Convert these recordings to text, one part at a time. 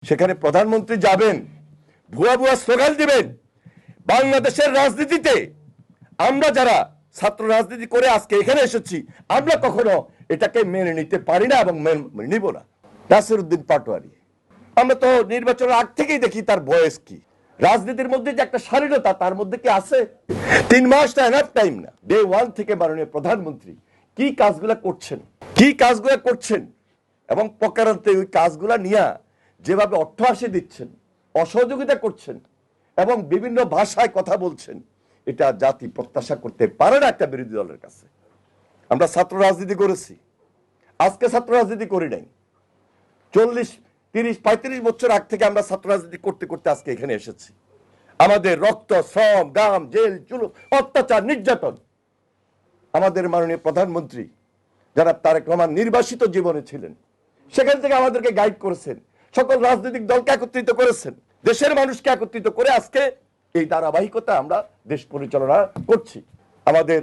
সেখানে প্রধানমন্ত্রী যাবেন, ভুয়া ভুয়া স্লোগান দিবেন। বাংলাদেশের রাজনীতিতে আমরা যারা ছাত্র রাজনীতি করে আজকে এখানে এসেছি, আমরা কখনো এটাকে মেনে নিতে পারি না এবং মেনে নিব না। নাসির উদ্দিন পাটোয়ারি, আমরা তো নির্বাচনের আগ থেকেই দেখি তার বয়স কি। রাজনীতির মধ্যে যে একটা শালীনতা তার মধ্যে কি আছে? 3 মাসটা এনাফ টাইম না। ডে 1 থেকে মাননীয় প্রধানমন্ত্রী কি কাজগুলা করছেন এবং প্রকারান্তে ওই কাজগুলা নিয়ে যেভাবে অট্টহাসি দিচ্ছেন, অসহযোগিতা করছেন এবং বিভিন্ন ভাষায় কথা বলছেন, এটা জাতি প্রত্যাশা করতে পারে না একটা বিরোধী দলের কাছে। আমরা ছাত্র রাজনীতি করেছি, আজকে ছাত্র রাজনীতি করি নাই। 40, 30, 35 বছর আগ থেকে আমরা ছাত্র রাজনীতি করতে করতে আজকে এখানে এসেছি। আমাদের রক্ত, শ্রম, গাম, জেল, জুলুম, অত্যাচার, নির্যাতন। আমাদের মাননীয় প্রধানমন্ত্রী যারা তারেক রহমান নির্বাসিত জীবনে ছিলেন, সেখান থেকে আমাদেরকে গাইড করেছেন, সকল রাজনৈতিক দলকে একত্রিত করেছেন, দেশের মানুষকে একত্রিত করে আজকে এই ধারাবাহিকতা আমরা দেশ পরিচালনা করছি। আমাদের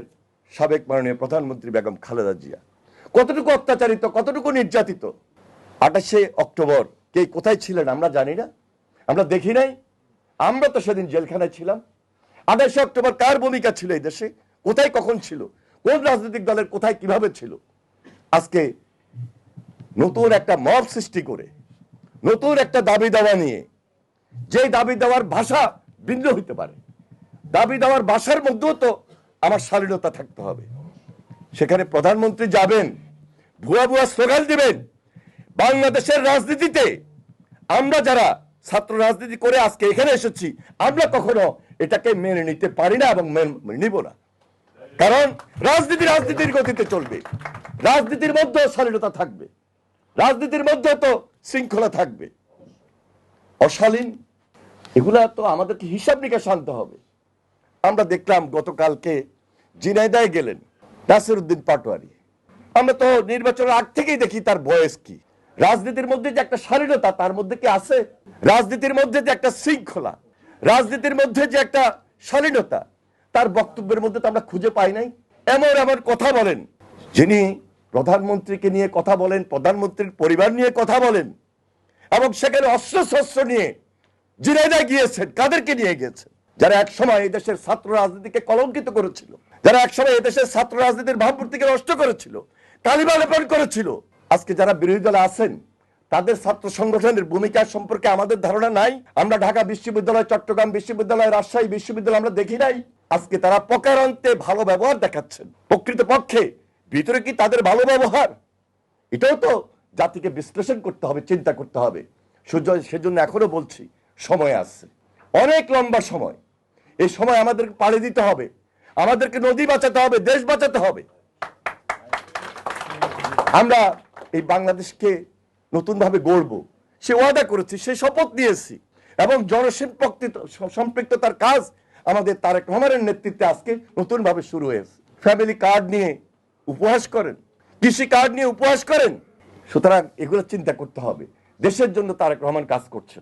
সাবেক মাননীয় প্রধানমন্ত্রী বেগম খালেদা জিয়া কতটুকু অত্যাচারিত, কতটুকু নির্যাতিত। 28শে অক্টোবর কে কোথায় ছিলেন আমরা জানি না, আমরা দেখি নাই। আমরা তো সেদিন জেলখানায় ছিলাম। 28শে অক্টোবর কার ভূমিকা ছিল এই দেশে, কোথায় কখন ছিল, কোন রাজনৈতিক দলের কোথায় কিভাবে ছিল? আজকে নতুন একটা মব সৃষ্টি করে, নতুন একটা দাবি দাওয়া নিয়ে, যে দাবি দেওয়ার ভাষা ভিন্ন হইতে পারে, দাবি দেওয়ার ভাষার মধ্যেও তো আমার শালীনতা থাকতে হবে। সেখানে প্রধানমন্ত্রী যাবেন, ভুয়া ভুয়া স্লোগান দিবেন। বাংলাদেশের রাজনীতিতে আমরা যারা ছাত্র রাজনীতি করে আজকে এখানে এসেছি, আমরা কখনো এটাকে মেনে নিতে পারি না এবং মেনে নিব না। কারণ রাজনীতির গতিতে চলবে, রাজনীতির মধ্যেও শালীনতা থাকবে, রাজনীতির মধ্যে তো শৃঙ্খলা থাকবে। অশালীন এগুলা তো আমাদেরকে হিসাব নিকাশ আনতে হবে। আমরা দেখলাম গতকালকে ঝিনাইদহে গেলেন নাসির উদ্দিন পাটোয়ারি। আমরা তো নির্বাচনের আগ থেকেই দেখি তার বয়স কি। রাজনীতির মধ্যে যে একটা শালীনতা তার মধ্যে কি আছে? রাজনীতির মধ্যে যে একটা শৃঙ্খলা, রাজনীতির মধ্যে যে একটা শালীনতা, তার বক্তব্যের মধ্যে তো আমরা খুঁজে পাই নাই। এমন এমন কথা বলেন, যিনি প্রধানমন্ত্রীকে নিয়ে কথা বলেন, প্রধানমন্ত্রীর পরিবার নিয়ে কথা বলেন, এবং সেখানে অস্ত্রশস্ত্র নিয়ে ঝিনাইদহে গিয়েছেন। কাদেরকে নিয়ে গিয়েছেন? যারা একসময় এই দেশের ছাত্র রাজনীতিকে কলঙ্কিত করেছিল, যারা একসময় এই দেশের ছাত্র রাজনীতির ভাবমূর্তিকে নষ্ট করেছিল, কালিমা লেপন করেছিল। আজকে যারা বিরোধী দলে আছেন, তাদের ছাত্র সংগঠনের ভূমিকা সম্পর্কে আমাদের ধারণা নাই। আমরা ঢাকা বিশ্ববিদ্যালয়, চট্টগ্রাম বিশ্ববিদ্যালয়, রাজশাহী বিশ্ববিদ্যালয় আমরা দেখি নাই। আজকে তারা প্রকারান্তে ভালো ব্যবহার দেখাচ্ছেন। প্রকৃতপক্ষে ভিতরে কি তাদের ভালো ব্যবহার? এটাও তো জাতিকে বিশ্লেষণ করতে হবে, চিন্তা করতে হবে। সেজন্য এখনো বলছি, সময় আছে, অনেক লম্বা সময়। এই সময় আমাদেরকে পাড়ি দিতে হবে, আমাদেরকে নদী বাঁচাতে হবে, দেশ বাঁচাতে হবে। আমরা এই বাংলাদেশকে নতুন ভাবে গড়ব, সে ওয়াদা করেছি, সে শপথ নিয়েছি, এবং সম্পৃক্ততার কাজ আমাদের তারেক রহমানের নেতৃত্বে আজকে নতুন ভাবে শুরু হয়েছে। ফ্যামিলি কার্ড নিয়ে উপহাস করেন, কৃষি কার্ড নিয়ে উপহাস করেন। সুতরাং এগুলো চিন্তা করতে হবে। দেশের জন্য তারেক রহমান কাজ করছেন।